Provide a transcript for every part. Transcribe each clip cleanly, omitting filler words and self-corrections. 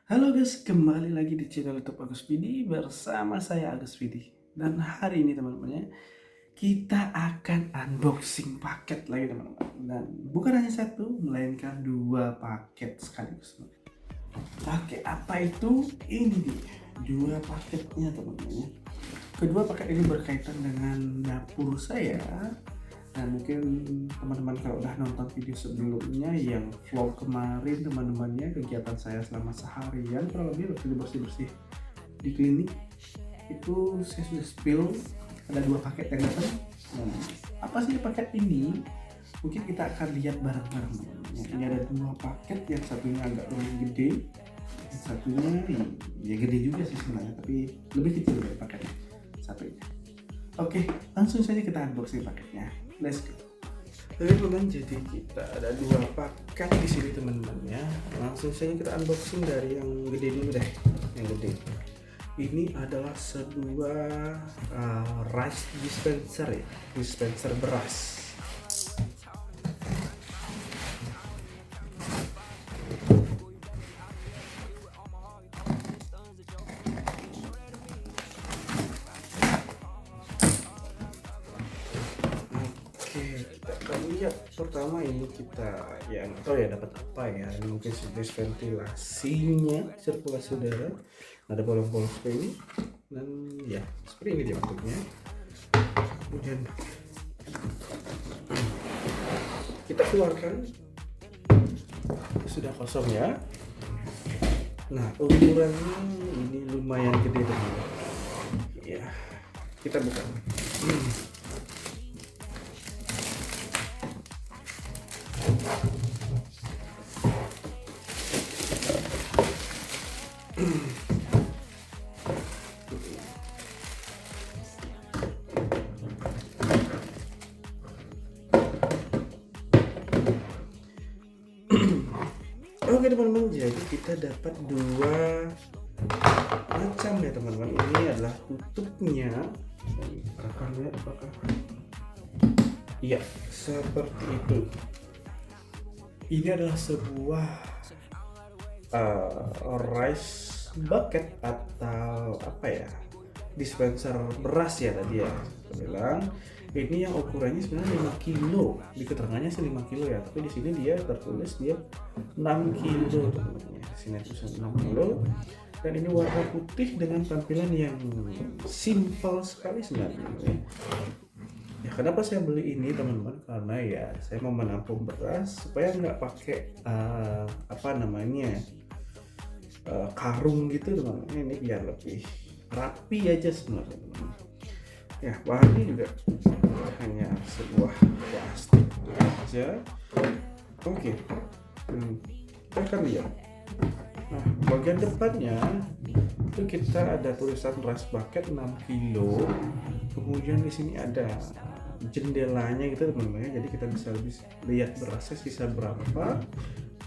Halo guys, kembali lagi di channel YouTube Agus Vidi bersama saya Agus Vidi. Dan hari ini teman-teman ya, kita akan unboxing paket lagi teman-teman. Dan bukan hanya satu, melainkan dua paket sekaligus. Paket apa itu? Ini dia, dua paketnya teman-teman ya. Kedua paket ini berkaitan dengan dapur saya. Nah mungkin teman-teman kalau udah nonton video sebelumnya yang vlog kemarin teman-temannya kegiatan saya selama seharian kurang lebih waktu bersih-bersih di klinik itu saya sudah spill ada dua paket yang datang. Nah, apa sih paket ini? Mungkin kita akan lihat bareng-bareng. Ini ada dua paket, yang satunya agak lebih gede, yang satunya ya gede juga sih sebenarnya, tapi lebih kecil dari paketnya satunya. Oke, langsung saja kita unboxing paketnya. Let's go. Teman-teman, jadi kita ada dua paket di sini teman-teman ya. Langsung saja kita unboxing dari yang gede dulu deh. Yang gede. Ini adalah sebuah rice dispenser ya, dispenser beras. Kita akan lihat pertama ini kita yang tahu ya dapat apa ya, ini mungkin jenis ventilasinya, sirkulasi udara, ada bolong-bolong seperti ini dan ya seperti ini dia bentuknya. Kemudian kita keluarkan, sudah kosong ya. Nah ukurannya ini lumayan gede teman-teman ya, kita buka. Oke teman-teman, jadi kita dapat dua macam ya teman-teman. Ini adalah tutupnya. Akan lihat apakah iya seperti itu. Ini adalah sebuah rice bucket atau apa ya, dispenser beras ya tadi ya saya bilang. Ini yang ukurannya sebenarnya 5 kilo, di keterangannya sih 5 kilo ya, tapi di sini dia tertulis dia 6 kilo teman-teman. Sini tulisan 6 kilo, dan ini warna putih dengan tampilan yang simpel sekali sebenarnya ya. Kenapa saya beli ini teman-teman? Karena ya saya mau menampung beras supaya nggak pakai apa namanya karung gitu teman-teman. Ini biar lebih rapi aja sebenarnya teman-teman ya. Bahannya juga hanya sebuah plastik aja. Oke, kita akan lihat. Nah, bagian depannya itu kita ada tulisan rice bucket 6 kilo. Kemudian di sini ada jendelanya gitu teman-teman, jadi kita bisa lebih lihat berasnya sisa berapa.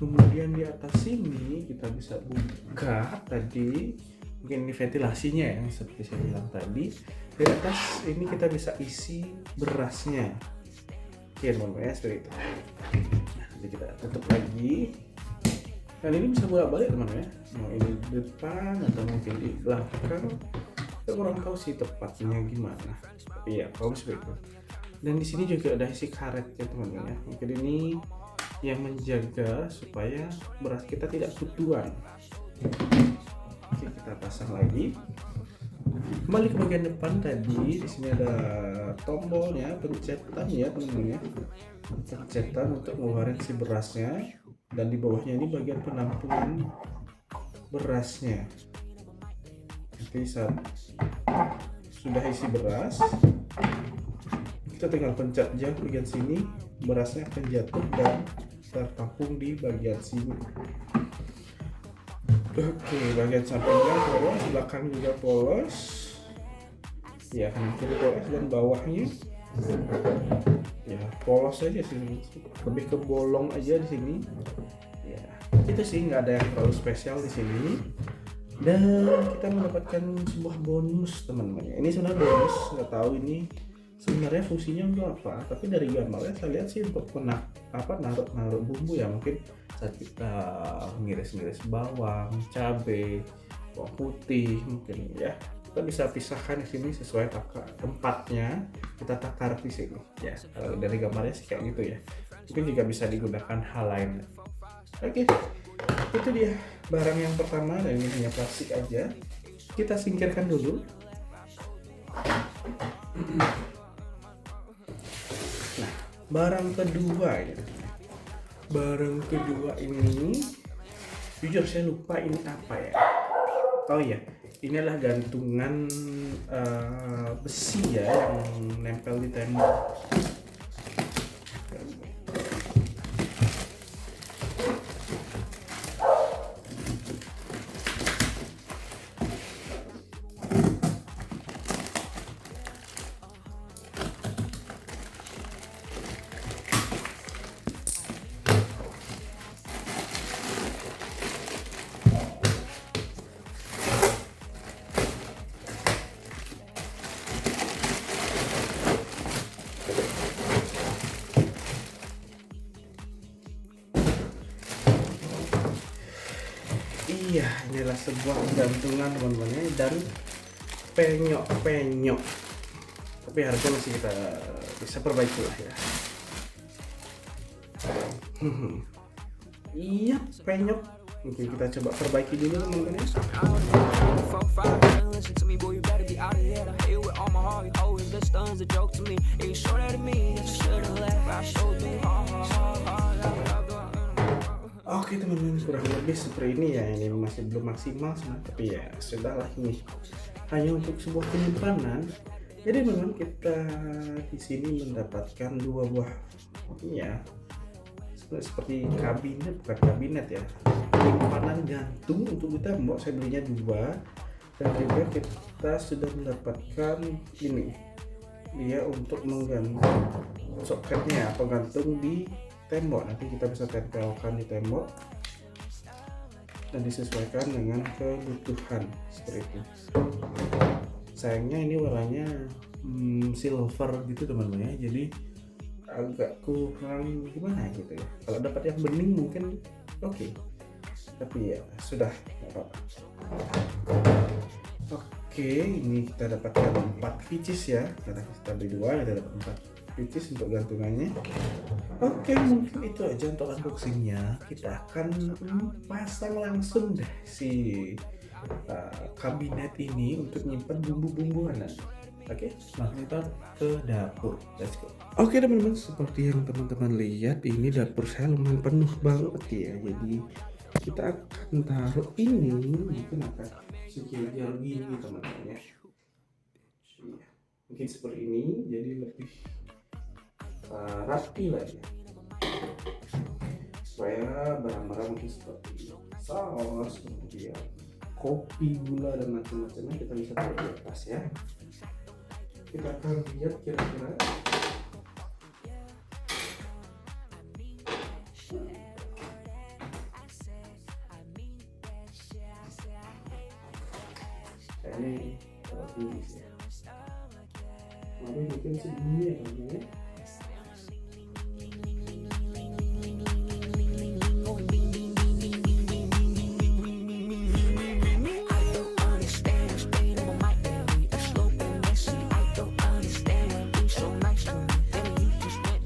Kemudian di atas sini kita bisa buka tadi, mungkin ini ventilasinya ya seperti saya bilang tadi. Di atas ini kita bisa isi berasnya ya teman-teman ya, seperti itu. Nah, jadi kita tutup lagi, dan ini bisa bolak-balik teman-teman ya, mau ini di depan atau mungkin di belakang, kita kurang tahu sih tepatnya gimana, tapi ya kalau seperti itu. Dan di sini juga ada isi karetnya teman-teman ya, mungkin ini yang menjaga supaya beras kita tidak kutuan. Oke, kita pasang lagi. Kembali ke bagian depan tadi, di sini ada tombolnya, pencetan ya teman-teman ya, pencetan untuk mengeluarkan si berasnya, dan di bawahnya ini bagian penampungan berasnya. Nanti saat sudah isi beras, kita tinggal pencet aja bagian sini, berasnya akan jatuh dan tertampung di bagian sini. Oke, bagian sampingnya polos, belakang juga polos ya, kanan kiri polos, dan bawahnya ya polos aja sih, lebih ke bolong aja di sini ya. Itu sih, nggak ada yang terlalu spesial di sini. Dan kita mendapatkan sebuah bonus teman-teman. Ini sebenarnya bonus, nggak tahu ini sebenarnya fungsinya untuk apa, tapi dari gambarnya saya lihat sih untuk naruh bumbu ya, mungkin saat kita ngiris bawang, cabai, bawang putih mungkin ya, kita bisa pisahkan di sini sesuai tempatnya, kita takar di sini ya. Kalau dari gambarnya sih kayak gitu ya, mungkin juga bisa digunakan hal lain. Oke, itu dia barang yang pertama, dan ini hanya plastik aja, kita singkirkan dulu. Nah, barang kedua ini jujur saya lupa ini apa ya. Oh iya, ini adalah gantungan besi ya, yang nempel di tembok. Iya, inilah sebuah gantungan teman-teman, dan penyok, tapi harusnya masih kita bisa perbaiki lah ya. Iya, penyok, mungkin kita coba perbaiki dulu teman-teman ya. Oke teman-teman, kurang lebih seperti ini ya. Ini masih belum maksimal sebenarnya, tapi ya sudahlah, ini hanya untuk sebuah penyimpanan. Jadi memang kita di sini mendapatkan dua buah ya, seperti bukan kabinet ya, penyimpanan gantung untuk tembok. Saya belinya dua, dan juga kita sudah mendapatkan ini dia untuk menggantung soketnya, penggantung di tembok. Nanti kita bisa tempelkan di tembok dan disesuaikan dengan kebutuhan seperti itu. Sayangnya ini warnanya silver gitu teman-teman ya, jadi agak kurang gimana gitu ya. Kalau dapat yang bening mungkin oke, tapi ya sudah, nggak apa-apa. Oke, ini kita dapatkan 4 pieces ya, karena kita beli 2, kita dapat 4 pieces untuk gantungannya. Oke, mungkin itu aja untuk unboxingnya. Kita akan pasang langsung deh si kabinet ini untuk nyimpan bumbu-bumbuan. Oke, langsung kita ke dapur. Let's go. Oke teman-teman, seperti yang teman-teman lihat, ini dapur saya lumayan penuh banget ya. Jadi kita akan taruh ini, mungkin akan sejajar gini teman-teman ya. Mungkin seperti ini, jadi lebih rapi lah ya, supaya barang-barang mungkin seperti saus, kemudian kopi, gula, dan macam-macamnya kita bisa taruh di atas ya. Kita akan lihat kira-kira ini kalau ini ya, mungkin segini ya teman-teman.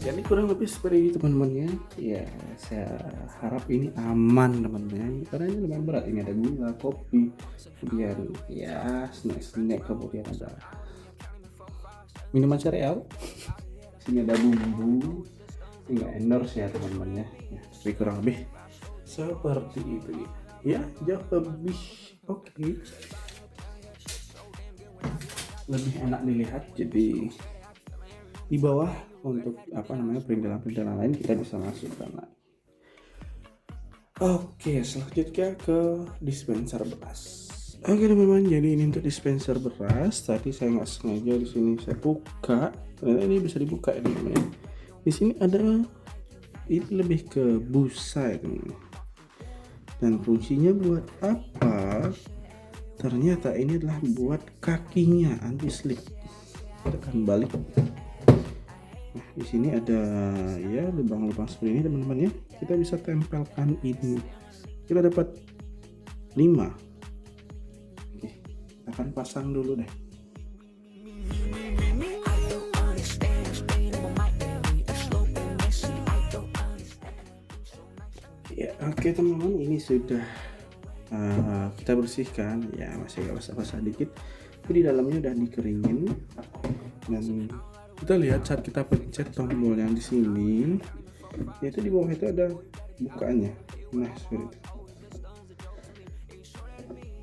Jadi kurang lebih seperti itu teman-teman ya. Saya harap ini aman teman-teman, karena ini lumayan berat. Ini ada gula, kopi, kemudian ya snack, kemudian ada minuman sereal. Sini ada bumbu, ini nggak endorse ya teman-teman ya. Tapi kurang lebih seperti itu ya, jauh lebih oke. Lebih enak dilihat. Jadi di bawah untuk perintilan-perintilan lain kita bisa masukkan lagi. Oke, selanjutnya ke dispenser beras. Oke teman-teman, jadi ini untuk dispenser beras. Tadi saya nggak sengaja di sini saya buka, ternyata ini bisa dibuka ya teman-teman. Di sini ada, ini lebih ke busa ya teman-teman. Dan fungsinya buat apa? Ternyata ini adalah buat kakinya anti slip. Tekan balik. Nah, Di sini ada ya lubang-lubang seperti ini teman-teman ya. Kita bisa tempelkan ini. Kita dapat 5. Oke, kita akan pasang dulu deh. Ya, oke teman-teman, ini sudah kita bersihkan. Ya, masih agak basah-basah dikit. Jadi dalamnya udah dikeringin. Dan kita lihat saat kita pencet tombol yang di sini, yaitu di bawah itu ada bukaannya. Nah, seperti itu.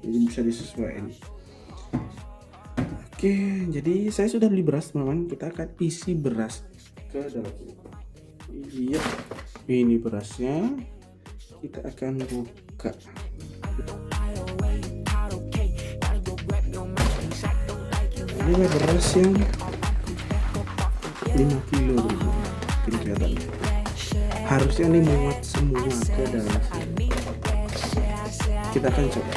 Jadi bisa disesuaikan. Oke, jadi saya sudah beli beras teman-teman. Kita akan isi beras ke dalam ini. Iya, ini berasnya. Kita akan buka. Ini beras yang 5 kilo ini kelihatannya. Harusnya ini muat semua ke dalam sini. Kita akan coba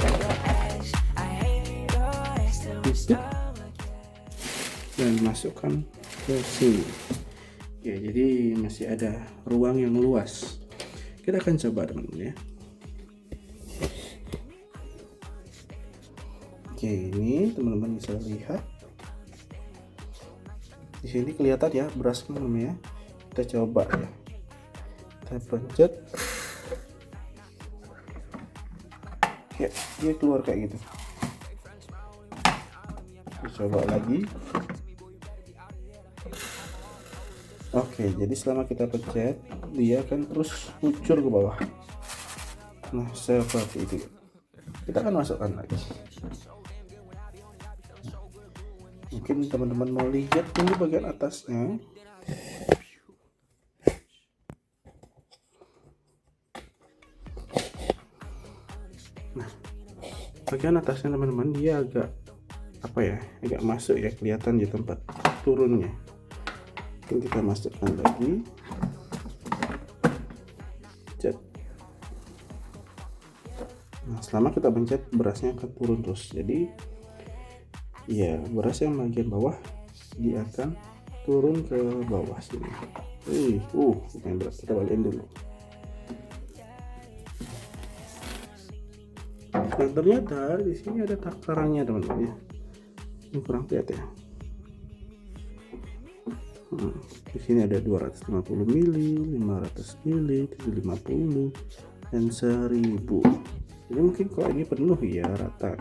tutup dan masukkan ke sini. Ya, jadi masih ada ruang yang luas. Kita akan coba teman-teman ya. Oke, ini teman-teman bisa lihat. Di sini kelihatan ya beras teman-teman ya. Kita coba ya. Kita pencet. Ya, dia keluar kayak gitu. Kita coba lagi. Oke, jadi selama kita pencet, dia akan terus kucur ke bawah. Nah, seperti itu. Kita akan masukkan lagi. Mungkin teman-teman mau lihat dulu bagian atasnya. Nah, bagian atasnya teman-teman dia agak apa ya, agak masuk ya, kelihatan di tempat turunnya. Mungkin kita masukkan lagi. Pencet. Nah, selama kita pencet berasnya akan turun terus. Jadi ya, beras yang bagian bawah dia akan turun ke bawah sini. Lumayan berat. Kita balikin dulu. Dan ternyata di sini ada takarannya teman-teman ya. Ini kurang lihat ya. Di sini ada 250 ml, 500 ml, 750 dan 1000. Jadi mungkin kalau ini penuh ya rata.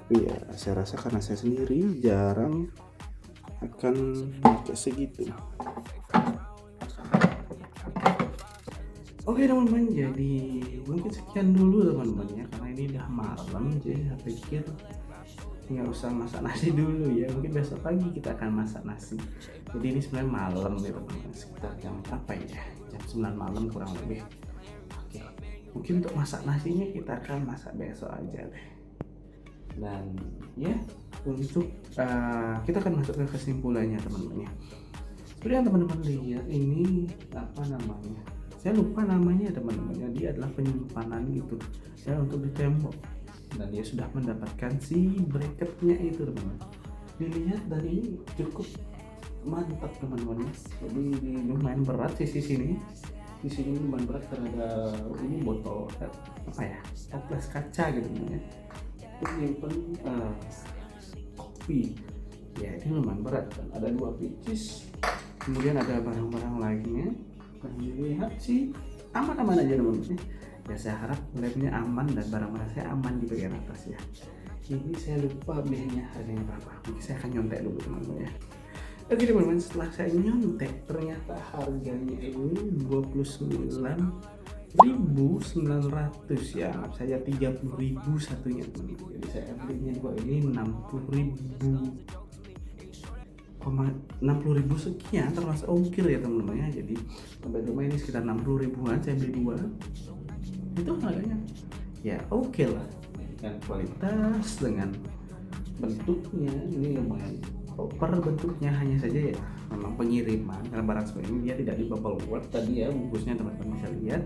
Iya, saya rasa karena saya sendiri jarang akan pakai segitu. Oke teman-teman, jadi mungkin sekian dulu teman-teman ya, karena ini udah malam, jadi saya pikir nggak usah masak nasi dulu ya, mungkin besok pagi kita akan masak nasi. Jadi ini sebenarnya malam ya teman-teman, sekitar jam apa ya, jam 9 malam kurang lebih. Oke, mungkin untuk masak nasinya kita akan masak besok aja deh. Dan ya, untuk kita akan masuk ke kesimpulannya teman-teman ya. Seperti yang teman-teman lihat, ini apa namanya, saya lupa namanya teman-teman ya, dia adalah penyimpanan gitu ya untuk di tembok, dan dia sudah mendapatkan si bracketnya itu teman-teman. Dilihat dari ini cukup mantap teman-teman ya. Jadi lumayan berat sisi sini, di sini lumayan berat karena ada ini botol apa ya, toples kaca gitu ya, menyimpan kopi ya. Ini lumayan berat kan, ada 2 pieces, kemudian ada barang-barang lainnya. Dan dilihat sih aman-aman aja teman-teman ya. Saya harap labnya aman dan barang-barang saya aman di bagian atas ya. Ini saya lupa biayanya harganya berapa, mungkin saya akan nyontek dulu teman-teman ya. Oke teman-teman, setelah saya nyontek ternyata harganya ini 29.900 ya, anggap saja 30.000 satunya teman-teman. Jadi saya belinya 2 ini 60.000 sekian, termasuk ongkir ya teman-teman ya. Jadi sampai rumah ini sekitar 60 ribuan, saya beli 2 itu harganya ya oke lah, dengan kualitas, dengan bentuknya ini lumayan proper bentuknya. Hanya saja ya memang pengiriman karena barang seperti ini dia tidak di bubble wrap tadi ya, bungkusnya teman-teman bisa lihat,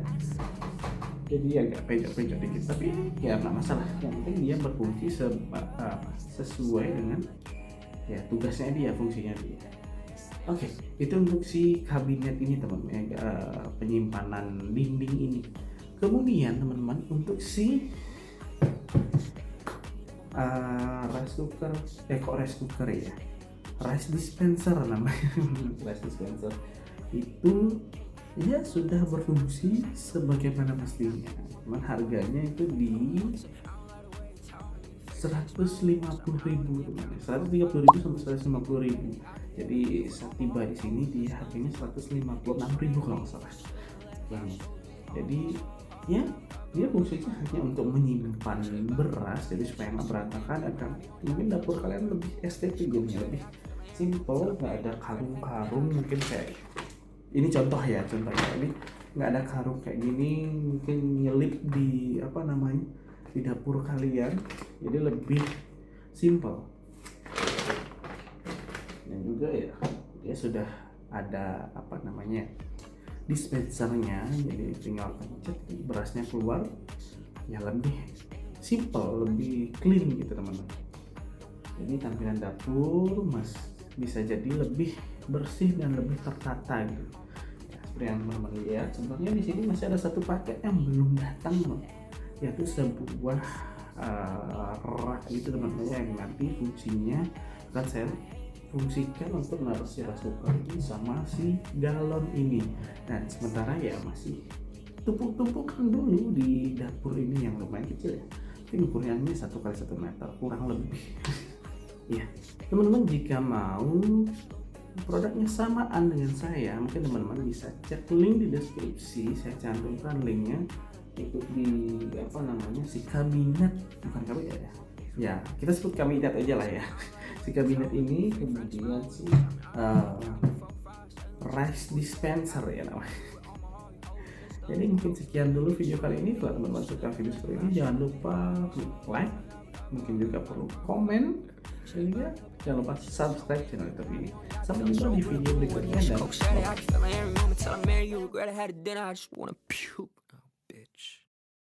jadi agak pejok-pejok dikit, tapi ya nggak masalah, yang penting dia berfungsi sesuai dengan ya tugasnya dia, fungsinya dia. Oke, itu untuk si kabinet ini teman-teman, penyimpanan dinding ini. Kemudian teman-teman untuk si rice cooker, kok rice cooker ya, rice dispenser namanya. Rice dispenser itu ya sudah berfungsi sebagaimana mestinya. Cuman harganya itu di 150.000 teman, 130.000 sampai 150.000. Jadi saat tiba di sini di harganya 156.000 kalau nggak salah. Jadi ya dia fungsinya hanya untuk menyimpan beras, jadi supaya nggak berantakan, dan mungkin dapur kalian lebih estetik jadinya, lebih simple, nggak ada karung-karung mungkin kayak ini contohnya ini nggak ada karung kayak gini mungkin nyelip di di dapur kalian, jadi lebih simple. Dan juga ya dia sudah ada dispensernya, jadi tinggal pencet berasnya keluar, ya lebih simple, lebih clean gitu teman-teman. Jadi tampilan dapur bisa jadi lebih bersih dan lebih tertata gitu. Seperti yang teman-teman lihat, sebenarnya di sini masih ada satu paket yang belum datang, yaitu sebuah rak gitu teman-teman, yang nanti fungsinya akan saya fungsikan untuk naruh si rice cooker ini sama si galon ini. Dan sementara ya masih tumpuk-tumpukan dulu di dapur ini yang lumayan kecil ya, ini ukurannya 1x1 meter kurang lebih. Ya teman-teman, jika mau produknya samaan dengan saya, mungkin teman-teman bisa cek link di deskripsi, saya cantumkan linknya. Itu di si kabinet, bukan kabinet ya, kita sebut kabinet aja lah ya. Si kabinet ini, kemudian si rice dispenser ya namanya. Jadi mungkin sekian dulu video kali ini. Kalau teman-teman suka video seperti ini, jangan lupa like, mungkin juga perlu komen, dan juga jangan lupa subscribe channel YouTube ini. Sampai jumpa di video berikutnya dan